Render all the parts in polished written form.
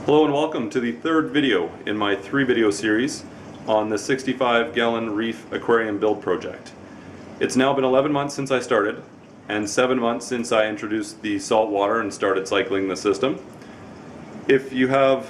Hello and welcome to the third video in my 3-video series on the 65-gallon Reef aquarium build project. It's now been 11 months since I started and 7 months since I introduced the salt water and started cycling the system. If you have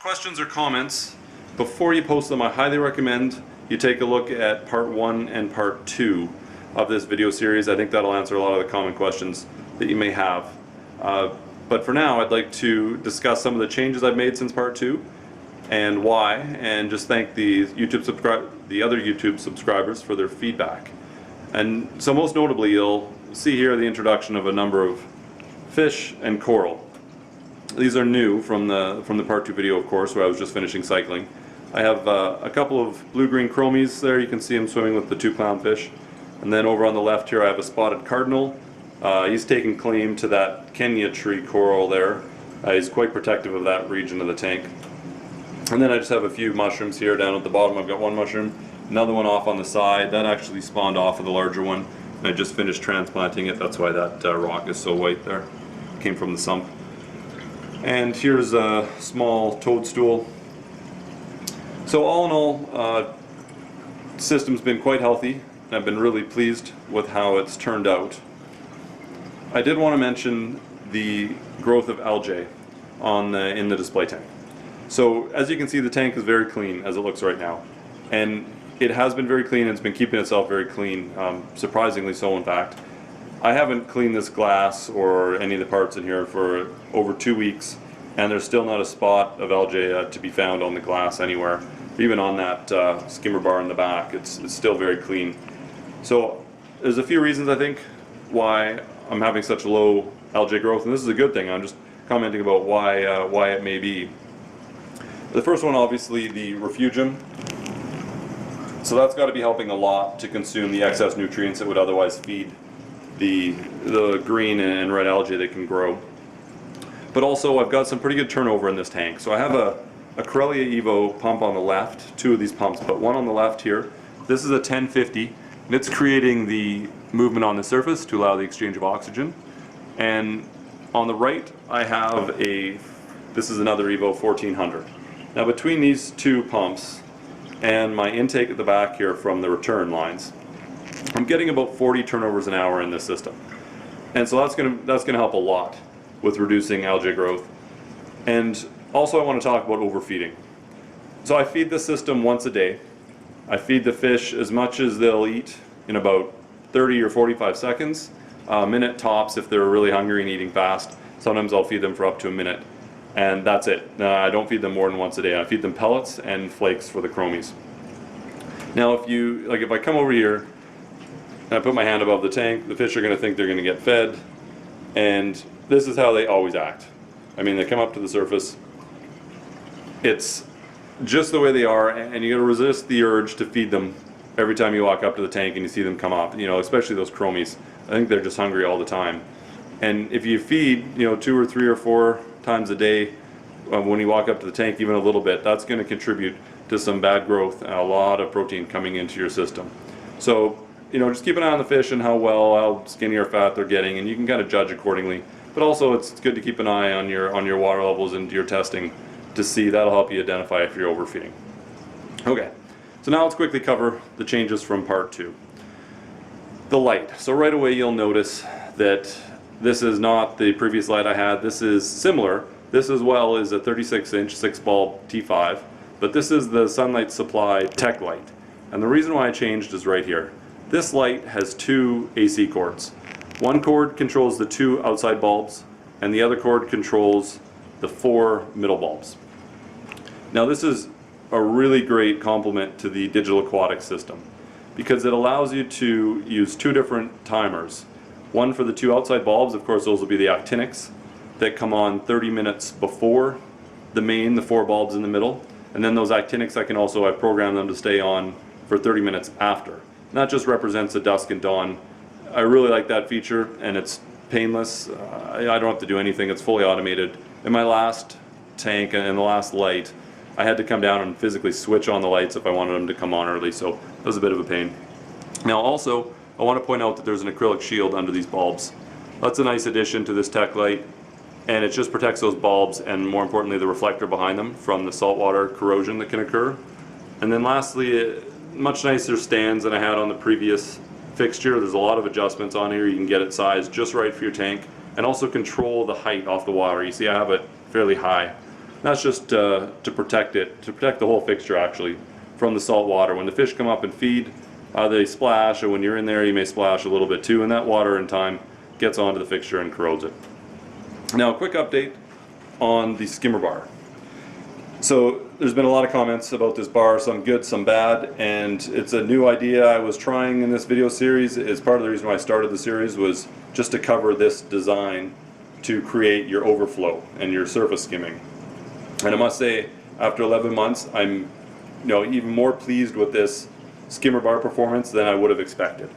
questions or comments, before you post them, I highly recommend you take a look at part 1 and part 2 of this video series. I think that'll answer a lot of the common questions that you may have. But for now, I'd like to discuss some of the changes I've made since part 2 and why, and just thank the other YouTube subscribers for their feedback. And so most notably, you'll see here the introduction of a number of fish and coral. These are new from the part 2 video, of course, where I was just finishing cycling. I have a couple of blue-green chromies there. You can see them swimming with the 2 clownfish. And then over on the left here, I have a spotted cardinal. He's taking claim to that Kenya tree coral there. He's quite protective of that region of the tank. And then I just have a few mushrooms here down at the bottom. I've got one mushroom, another one off on the side. That actually spawned off of the larger one. And I just finished transplanting it. That's why that rock is so white there. It came from the sump. And here's a small toadstool. So all in all, the system's been quite healthy. And I've been really pleased with how it's turned out. I did want to mention the growth of algae in the display tank. So as you can see, the tank is very clean as it looks right now, and it has been very clean and it's been keeping itself very clean, surprisingly so in fact. I haven't cleaned this glass or any of the parts in here for over 2 weeks, and there's still not a spot of algae to be found on the glass anywhere. Even on that skimmer bar in the back, it's still very clean. So there's a few reasons I think why I'm having such low algae growth, and this is a good thing. I'm just commenting about why it may be. The first one, obviously, the refugium. So that's got to be helping a lot to consume the excess nutrients that would otherwise feed the green and red algae that can grow. But also, I've got some pretty good turnover in this tank. So I have a Corellia Evo pump on the left, 2 of these pumps, but one on the left here. This is a 1050, and it's creating the movement on the surface to allow the exchange of oxygen. And on the right I have this is another Evo 1400. Now between these 2 pumps and my intake at the back here from the return lines, I'm getting about 40 turnovers an hour in this system. And so that's gonna help a lot with reducing algae growth. And also I want to talk about overfeeding. So I feed the system once a day. I feed the fish as much as they'll eat in about 30 or 45 seconds, a minute tops if they're really hungry and eating fast. Sometimes I'll feed them for up to a minute, and that's it. I don't feed them more than once a day. I feed them pellets and flakes for the chromies. Now if I come over here and I put my hand above the tank, the fish are going to think they're going to get fed, and this is how they always act. I mean, they come up to the surface. It's just the way they are, and you got to resist the urge to feed them every time you walk up to the tank and you see them come up, especially those chromies. I think they're just hungry all the time. And if you feed, 2 or 3 or 4 times a day when you walk up to the tank, even a little bit, that's going to contribute to some bad growth and a lot of protein coming into your system. So, just keep an eye on the fish and how skinny or fat they're getting, and you can kind of judge accordingly. But also, it's good to keep an eye on your water levels and your testing to see. That'll help you identify if you're overfeeding. Okay. So now let's quickly cover the changes from part 2. The light. So right away you'll notice that this is not the previous light I had. This is similar. This as well is a 36-inch 6-bulb T5, but this is the Sunlight Supply Tech light. And the reason why I changed is right here. This light has 2 AC cords. One cord controls the 2 outside bulbs, and the other cord controls the 4 middle bulbs. Now this is a really great complement to the digital aquatic system because it allows you to use 2 different timers. One for the 2 outside bulbs, of course those will be the actinics that come on 30 minutes before the 4 bulbs in the middle, and then those actinics I've programmed them to stay on for 30 minutes after. And that just represents the dusk and dawn. I really like that feature, and it's painless. I don't have to do anything, it's fully automated. In my last tank and the last light, I had to come down and physically switch on the lights if I wanted them to come on early, so that was a bit of a pain. Now also, I want to point out that there's an acrylic shield under these bulbs. That's a nice addition to this tech light. and it just protects those bulbs and, more importantly, the reflector behind them from the saltwater corrosion that can occur. And then lastly, much nicer stands than I had on the previous fixture. There's a lot of adjustments on here. You can get it sized just right for your tank and also control the height off the water. You see I have it fairly high. That's just to protect it, to protect the whole fixture actually from the salt water. When the fish come up and feed, they splash, and when you're in there you may splash a little bit too, and that water in time gets onto the fixture and corrodes it. Now a quick update on the skimmer bar. So there's been a lot of comments about this bar, some good, some bad, and it's a new idea I was trying in this video series. It's part of the reason why I started the series, was just to cover this design to create your overflow and your surface skimming. And I must say, after 11 months, I'm even more pleased with this skimmer bar performance than I would have expected.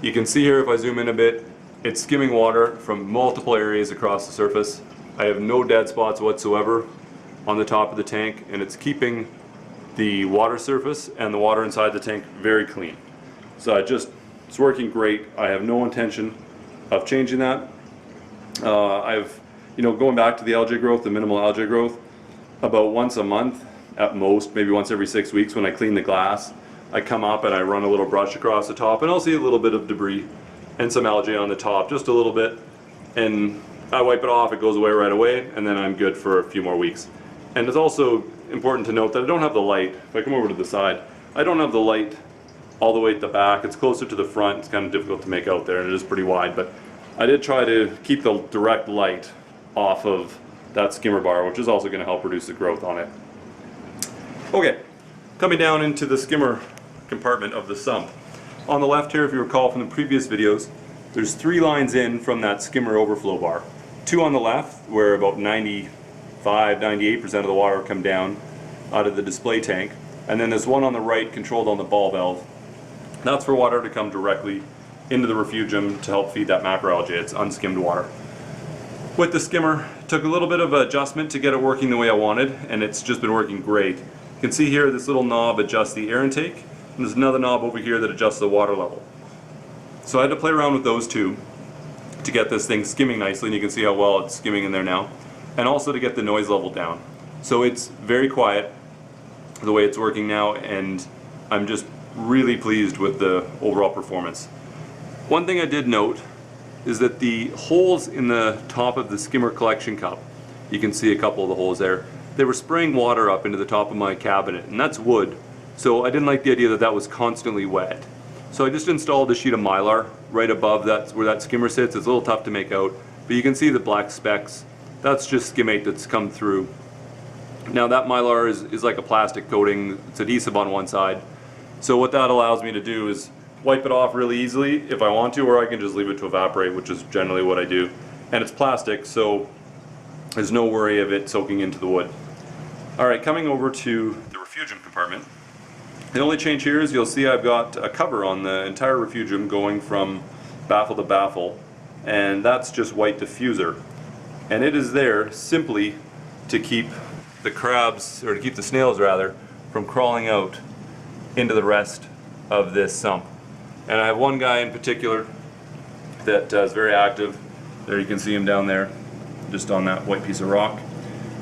You can see here, if I zoom in a bit, it's skimming water from multiple areas across the surface. I have no dead spots whatsoever on the top of the tank, and it's keeping the water surface and the water inside the tank very clean. So it's working great. I have no intention of changing that. Going back to the algae growth, the minimal algae growth, about once a month at most, maybe once every 6 weeks, when I clean the glass, I come up and I run a little brush across the top, and I'll see a little bit of debris and some algae on the top, just a little bit, and I wipe it off, it goes away right away, and then I'm good for a few more weeks. And it's also important to note that I don't have the light. If I come over to the side, I don't have the light all the way at the back. It's closer to the front. It's kind of difficult to make out there, and it is pretty wide, but I did try to keep the direct light off of that skimmer bar, which is also going to help reduce the growth on it. Okay, coming down into the skimmer compartment of the sump. On the left here, if you recall from the previous videos, there's 3 lines in from that skimmer overflow bar. 2 on the left, where about 95–98% of the water come down out of the display tank, and then there's one on the right controlled on the ball valve. That's for water to come directly into the refugium to help feed that macroalgae. It's unskimmed water. With the skimmer, it took a little bit of adjustment to get it working the way I wanted, and it's just been working great. You can see here this little knob adjusts the air intake, and there's another knob over here that adjusts the water level. So I had to play around with those two to get this thing skimming nicely, and you can see how well it's skimming in there now, and also to get the noise level down. So it's very quiet the way it's working now, and I'm just really pleased with the overall performance. One thing I did note is that the holes in the top of the skimmer collection cup, you can see a couple of the holes there, they were spraying water up into the top of my cabinet, and that's wood, so I didn't like the idea that that was constantly wet. So I just installed a sheet of Mylar right above that, where that skimmer sits. It's a little tough to make out, but you can see the black specks. That's just skimmate that's come through. Now that Mylar is like a plastic coating, it's adhesive on one side. So what that allows me to do is wipe it off really easily if I want to, or I can just leave it to evaporate, which is generally what I do. And it's plastic, so there's no worry of it soaking into the wood. Alright, coming over to the refugium compartment. The only change here is you'll see I've got a cover on the entire refugium going from baffle to baffle, and that's just white diffuser. And it is there simply to keep the crabs, or to keep the snails rather, from crawling out into the rest of this sump. And I have one guy in particular that is very active. There you can see him down there, just on that white piece of rock.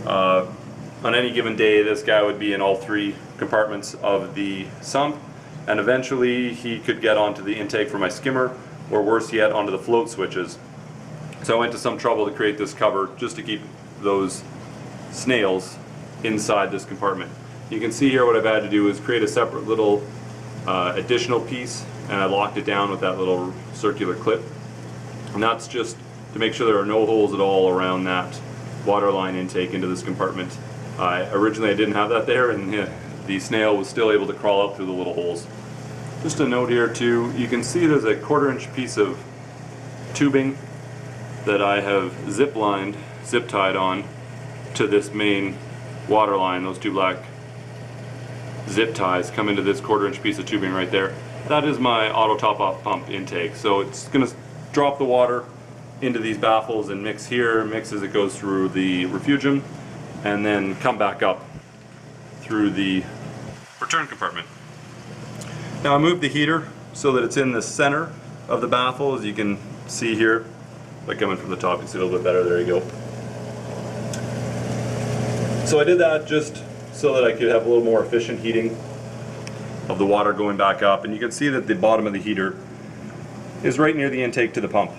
On any given day, this guy would be in all 3 compartments of the sump, and eventually he could get onto the intake for my skimmer, or worse yet, onto the float switches. So I went to some trouble to create this cover just to keep those snails inside this compartment. You can see here what I've had to do is create a separate little additional piece, and I locked it down with that little circular clip. And that's just to make sure there are no holes at all around that water line intake into this compartment. Originally I didn't have that there, and the snail was still able to crawl out through the little holes. Just a note here too, you can see there's a 1/4-inch piece of tubing that I have zip tied on to this main water line. Those 2 black zip ties come into this 1/4-inch piece of tubing right there. That is my auto top-off pump intake. So it's going to drop the water into these baffles and mix here, mix as it goes through the refugium, and then come back up through the return compartment. Now I moved the heater so that it's in the center of the baffle, as you can see here. By coming from the top, you can see a little bit better. There you go. So I did that just so that I could have a little more efficient heating of the water going back up, and you can see that the bottom of the heater is right near the intake to the pump.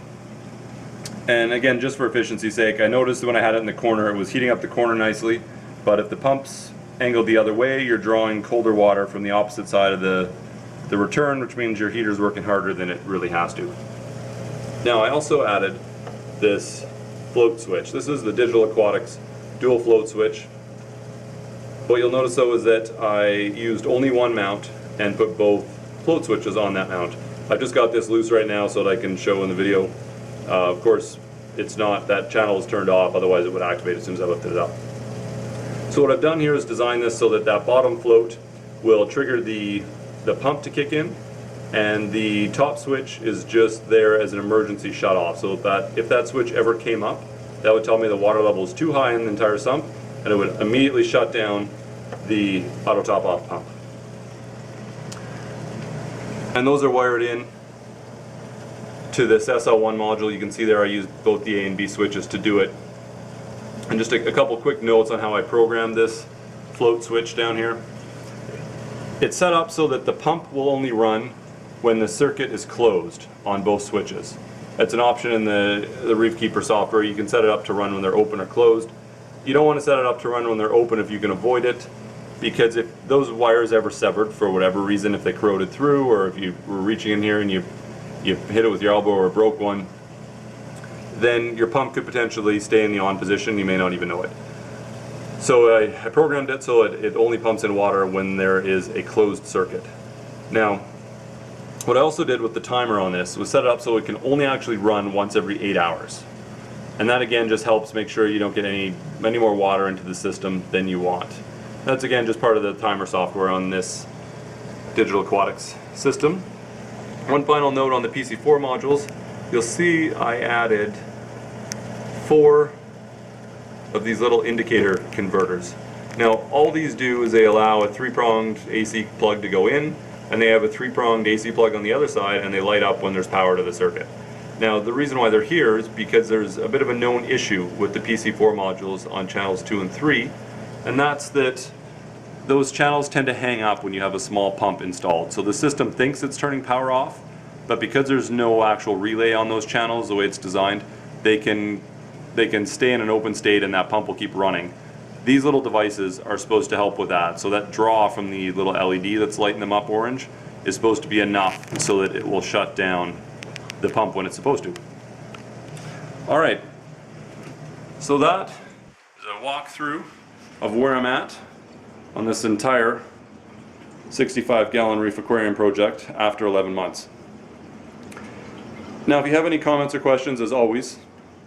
And again, just for efficiency's sake, I noticed that when I had it in the corner, it was heating up the corner nicely, but if the pump's angled the other way, you're drawing colder water from the opposite side of the return, which means your heater's working harder than it really has to. Now I also added this float switch. This is the Digital Aquatics dual float switch. What you'll notice though is that I used only one mount and put both float switches on that mount. I've just got this loose right now so that I can show in the video. Of course, it's not, that channel is turned off, otherwise it would activate as soon as I lifted it up. So what I've done here is design this so that that bottom float will trigger the pump to kick in, and the top switch is just there as an emergency shut off, so that if that switch ever came up, that would tell me the water level is too high in the entire sump, and it would immediately shut down the auto top off pump. And those are wired in to this SL1 module. You can see there I used both the A and B switches to do it. And just a couple quick notes on how I programmed this float switch down here. It's set up so that the pump will only run when the circuit is closed on both switches. It's an option in the Reef Keeper software. You can set it up to run when they're open or closed. You don't want to set it up to run when they're open if you can avoid it, because if those wires ever severed for whatever reason, if they corroded through, or if you were reaching in here and you hit it with your elbow or broke one, then your pump could potentially stay in the on position. You may not even know it. So I programmed it so it only pumps in water when there is a closed circuit. Now, what I also did with the timer on this was set it up so it can only actually run once every 8 hours. And that again just helps make sure you don't get any more water into the system than you want. That's again just part of the timer software on this Digital Aquatics system. One final note on the PC4 modules, you'll see I added 4 of these little indicator converters. Now all these do is they allow a 3-pronged AC plug to go in, and they have a 3-pronged AC plug on the other side, and they light up when there's power to the circuit. Now the reason why they're here is because there's a bit of a known issue with the PC4 modules on channels 2 and 3, and that's that those channels tend to hang up when you have a small pump installed. So the system thinks it's turning power off, but because there's no actual relay on those channels the way it's designed, they can stay in an open state and that pump will keep running. These little devices are supposed to help with that. So that draw from the little LED that's lighting them up orange is supposed to be enough so that it will shut down the pump when it's supposed to. Alright, so that is a walkthrough of where I'm at on this entire 65-gallon Reef Aquarium project after 11 months. Now if you have any comments or questions, as always,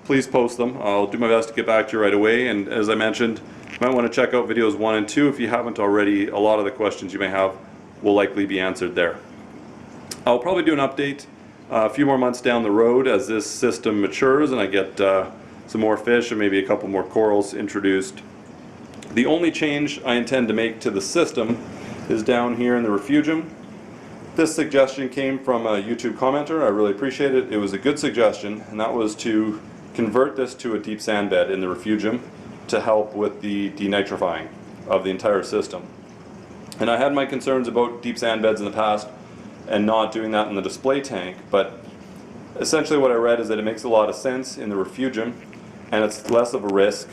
please post them. I'll do my best to get back to you right away, and as I mentioned, you might want to check out videos 1 and 2 if you haven't already. A lot of the questions you may have will likely be answered there. I'll probably do an update a few more months down the road as this system matures and I get some more fish and maybe a couple more corals introduced. The only change I intend to make to the system is down here in the refugium. This suggestion came from a YouTube commenter. I really appreciate it. It was a good suggestion, and that was to convert this to a deep sand bed in the refugium to help with the denitrifying of the entire system. And I had my concerns about deep sand beds in the past and not doing that in the display tank, but essentially what I read is that it makes a lot of sense in the refugium and it's less of a risk.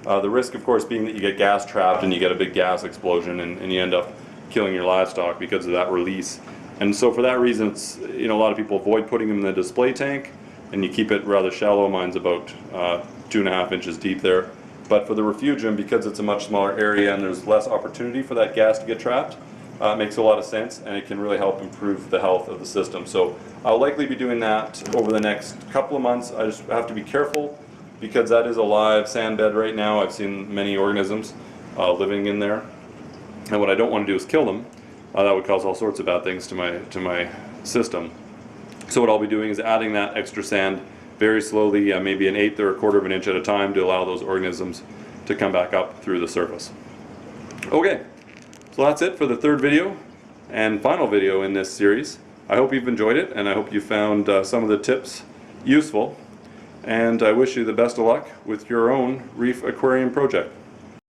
The risk, of course, being that you get gas trapped and you get a big gas explosion and you end up killing your livestock because of that release. And so for that reason, it's, a lot of people avoid putting them in the display tank and you keep it rather shallow. Mine's about 2.5 inches deep there. But for the refugium, because it's a much smaller area and there's less opportunity for that gas to get trapped, it makes a lot of sense and it can really help improve the health of the system. So I'll likely be doing that over the next couple of months. I just have to be careful because that is a live sand bed right now. I've seen many organisms living in there, and what I don't want to do is kill them. That would cause all sorts of bad things to my system. So what I'll be doing is adding that extra sand very slowly, maybe 1/8 or 1/4 of an inch at a time, to allow those organisms to come back up through the surface. Okay, so that's it for the 3rd video and final video in this series. I hope you've enjoyed it, and I hope you found some of the tips useful. And I wish you the best of luck with your own Reef Aquarium project.